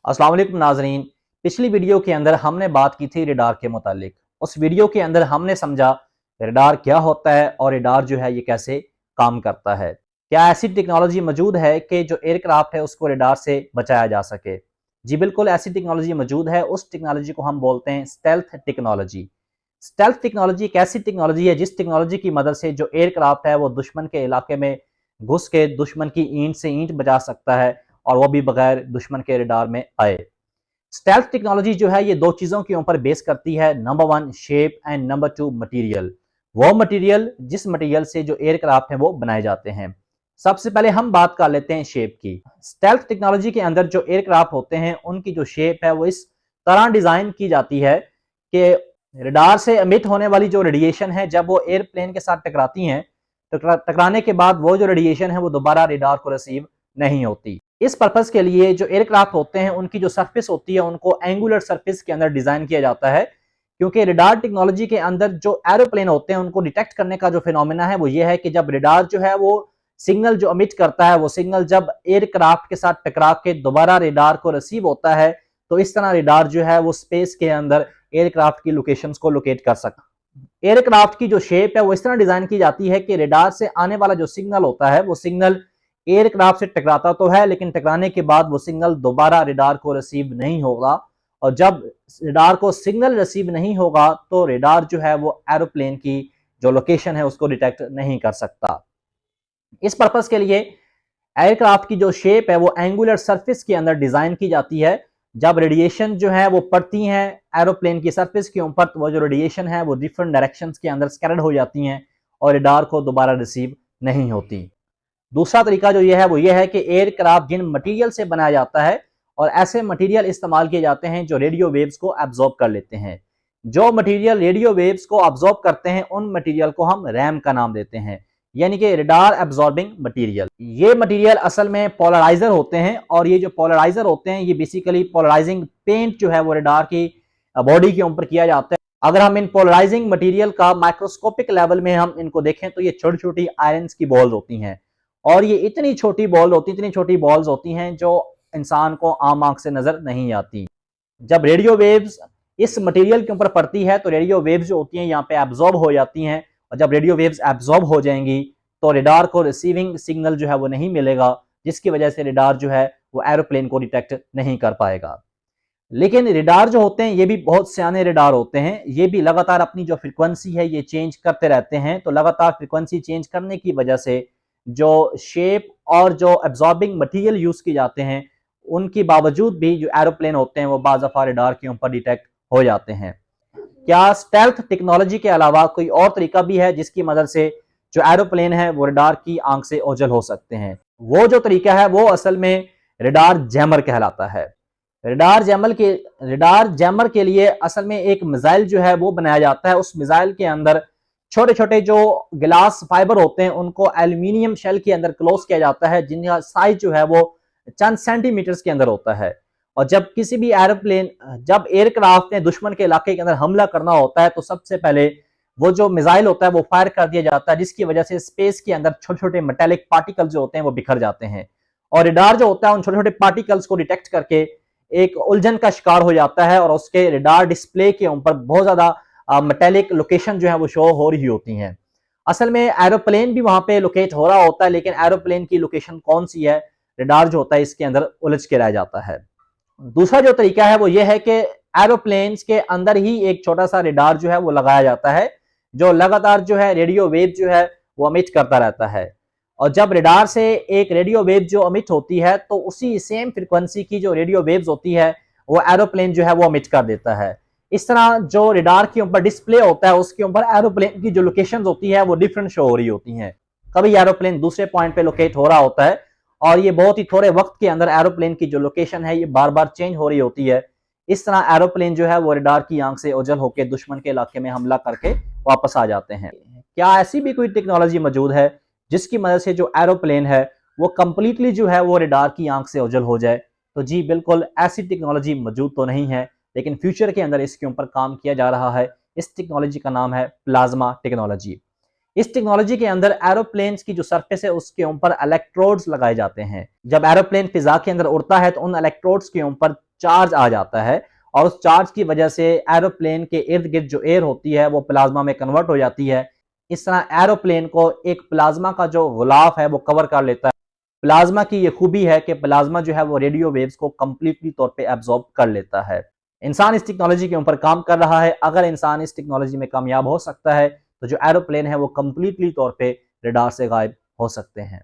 अस्सलाम वालेकुम नाजरीन। पिछली वीडियो के अंदर हमने बात की थी रडार के मुतालिक। उस वीडियो के अंदर हमने समझा रडार क्या होता है और रडार जो है ये कैसे काम करता है। क्या ऐसी टेक्नोलॉजी मौजूद है कि जो एयरक्राफ्ट है उसको रडार से बचाया जा सके? जी बिल्कुल, ऐसी टेक्नोलॉजी मौजूद है। उस टेक्नोलॉजी को हम बोलते हैं स्टेल्थ टेक्नोलॉजी। स्टेल्थ टेक्नोलॉजी एक ऐसी टेक्नोलॉजी है जिस टेक्नोलॉजी की मदद से जो एयरक्राफ्ट है वो दुश्मन के इलाके में घुस के दुश्मन की ईंट से ईंट बचा सकता है और वो भी बगैर दुश्मन के रडार में आए। स्टेल्थ टेक्नोलॉजी जो है ये दो चीजों के ऊपर बेस करती है। Number one shape and number two material. वो मटेरियल जिस मटेरियल से जो एयरक्राफ्ट है वो बनाए जाते हैं। सबसे पहले हम बात कर लेते हैं शेप की। स्टेल्थ टेक्नोलॉजी के अंदर जो एयरक्राफ्ट होते हैं उनकी जो शेप है वो इस तरह डिजाइन की जाती है कि रडार से एमिट होने वाली जो रेडिएशन है जब वो एयरप्लेन के साथ टकराती हैं, टकराने के बाद वो जो रेडिएशन है वो दोबारा रडार को रिसीव नहीं होती। इस पर्पस के लिए जो एयरक्राफ्ट होते हैं उनकी जो सरफेस होती है उनको एंगुलर सरफेस के अंदर डिजाइन किया जाता है, क्योंकि रडार टेक्नोलॉजी के अंदर जो एरोप्लेन होते हैं उनको डिटेक्ट करने का जो फिनोमेना है वो ये है कि जब रडार जो है वो सिग्नल जो एमिट करता है वो सिग्नल जब एयरक्राफ्ट के साथ टकरा के दोबारा रडार को रिसीव होता है तो इस तरह रडार जो है वो स्पेस के अंदर एयरक्राफ्ट की लोकेशंस को लोकेट कर सकता। एयरक्राफ्ट की जो शेप है वो इस तरह डिजाइन की जाती है कि रडार से आने वाला जो सिग्नल होता है वो सिग्नल एयरक्राफ्ट से टकराता तो है लेकिन टकराने के बाद वो सिग्नल दोबारा रडार को रिसीव नहीं होगा, और जब रडार को सिग्नल रिसीव नहीं होगा तो रडार जो है वो एरोप्लेन की जो लोकेशन है उसको डिटेक्ट नहीं कर सकता। इस पर्पस के लिए एयरक्राफ्ट की जो शेप है वो एंगुलर सरफेस के अंदर डिजाइन की जाती है। जब रेडिएशन जो है वो पड़ती हैं एरोप्लेन की सरफेस के ऊपर तो वो जो रेडिएशन है वो डिफरेंट डायरेक्शंस के अंदर स्कैटर्ड हो जाती हैं और रडार को दोबारा रिसीव नहीं होती। दूसरा तरीका जो ये है वो ये है कि एयरक्राफ्ट जिन मटेरियल से बनाया जाता है और ऐसे मटेरियल इस्तेमाल किए जाते हैं जो रेडियो वेव्स को एब्जॉर्ब कर लेते हैं। जो मटेरियल रेडियो वेव्स को एब्जॉर्ब करते हैं उन मटेरियल को हम रैम का नाम देते हैं, यानी कि रडार एब्जॉर्बिंग मटेरियल। ये मटेरियल असल में पोलराइजर होते हैं और ये जो पोलराइजर होते हैं ये बेसिकली पोलराइजिंग पेंट जो है वो रडार की बॉडी के ऊपर किया जाता है। अगर हम इन पोलराइजिंग मटेरियल का माइक्रोस्कोपिक लेवल में हम इनको देखें तो ये छोटी छोटी आयरन्स की बॉल्स होती हैं और ये इतनी छोटी बॉल्स होती हैं जो इंसान को आम आंख से नजर नहीं आती। जब रेडियो वेव्स इस मटेरियल के ऊपर पड़ती है तो रेडियो वेव्स जो होती हैं यहाँ पे एब्जॉर्ब हो जाती हैं और जब रेडियो वेव्स एब्जॉर्ब हो जाएंगी तो रडार को रिसीविंग सिग्नल जो है वो नहीं मिलेगा, जिसकी वजह से रडार जो है वो एरोप्लेन को डिटेक्ट नहीं कर पाएगा। लेकिन रडार जो होते हैं ये भी बहुत सियाने रडार होते हैं, ये भी लगातार अपनी जो फ्रिक्वेंसी है ये चेंज करते रहते हैं। तो लगातार फ्रिक्वेंसी चेंज करने की वजह से जो शेप और जो एब्जॉर्बिंग मटेरियल यूज किए जाते हैं उनके बावजूद भी जो एरोप्लेन होते हैं वो बाज़ दफा रडार के ऊपर डिटेक्ट हो जाते हैं। क्या स्टेल्थ टेक्नोलॉजी के अलावा कोई और तरीका भी है जिसकी मदद से जो एरोप्लेन है वो रडार की आंख से ओझल हो सकते हैं? वो जो तरीका है वो असल में रडार जैमर कहलाता है। रडार जैमर के लिए असल में एक मिसाइल जो है वो बनाया जाता है। उस मिसाइल के अंदर छोटे छोटे जो गिलास फाइबर होते हैं उनको एल्यूमिनियम शेल के अंदर क्लोज किया जाता है जिनका साइज जो है वो चंद सेंटीमीटर्स के अंदर होता है। और जब किसी भी जब एयरक्राफ्ट ने दुश्मन के इलाके के अंदर हमला करना होता है तो सबसे पहले वो जो मिसाइल होता है वो फायर कर दिया जाता है, जिसकी वजह से स्पेस के अंदर छोटे छोटे मेटेलिक पार्टिकल्स जो होते हैं वो बिखर जाते हैं और रडार जो होता है उन छोटे छोटे पार्टिकल्स को डिटेक्ट करके एक उलझन का शिकार हो जाता है और उसके रडार डिस्प्ले के ऊपर बहुत ज्यादा मेटेलिक लोकेशन जो है वो शो हो रही होती हैं। असल में एरोप्लेन भी वहां पे लोकेट हो रहा होता है लेकिन एरोप्लेन की लोकेशन कौन सी है रडार जो होता है इसके अंदर उलझ के रह जाता है। दूसरा जो तरीका है वो ये है कि एरोप्लेन्स के अंदर ही एक छोटा सा रडार जो है वो लगाया जाता है जो लगातार जो है रेडियो वेव जो है वो एमिट करता रहता है, और जब रडार से एक रेडियो वेव जो एमिट होती है तो उसी सेम फ्रिक्वेंसी की जो रेडियो वेव्स होती है वो एरोप्लेन जो है वो एमिट कर देता है। इस तरह जो रडार के ऊपर डिस्प्ले होता है उसके ऊपर एरोप्लेन की जो लोकेशन होती है वो डिफरेंट शो हो रही होती हैं। कभी एरोप्लेन दूसरे पॉइंट पे लोकेट हो रहा होता है और ये बहुत ही थोड़े वक्त के अंदर एरोप्लेन की जो लोकेशन है ये बार बार चेंज हो रही होती है। इस तरह एरोप्लेन जो है वो रडार की आंख से ओझल होकर दुश्मन के इलाके में हमला करके वापस आ जाते हैं। क्या ऐसी भी कोई टेक्नोलॉजी मौजूद है जिसकी मदद से जो एरोप्लेन है वो कंप्लीटली जो है वो रडार की आंख से ओझल हो जाए? तो जी बिल्कुल, ऐसी टेक्नोलॉजी मौजूद तो नहीं है लेकिन फ्यूचर के अंदर इसके ऊपर काम किया जा रहा है। इस टेक्नोलॉजी का नाम है प्लाज्मा टेक्नोलॉजी। इस टेक्नोलॉजी के अंदर एरोप्लेन की जो सरफेस है उसके ऊपर इलेक्ट्रोड्स लगाए जाते हैं। जब एरोप्लेन फिजा के अंदर उड़ता है तो उन इलेक्ट्रोड्स के ऊपर चार्ज आ जाता है और उस चार्ज की वजह से एरोप्लेन के इर्द गिर्द जो एयर होती है वो प्लाज्मा में कन्वर्ट हो जाती है। इस तरह एरोप्लेन को एक प्लाज्मा का जो गुलाफ है वो कवर कर लेता है। प्लाज्मा की ये खूबी है कि प्लाज्मा जो है वो रेडियो वेव्स को कंप्लीटली तौर पे एब्जॉर्ब कर लेता है। इंसान इस टेक्नोलॉजी के ऊपर काम कर रहा है। अगर इंसान इस टेक्नोलॉजी में कामयाब हो सकता है तो जो एरोप्लेन है वो कंप्लीटली तौर पे रडार से गायब हो सकते हैं।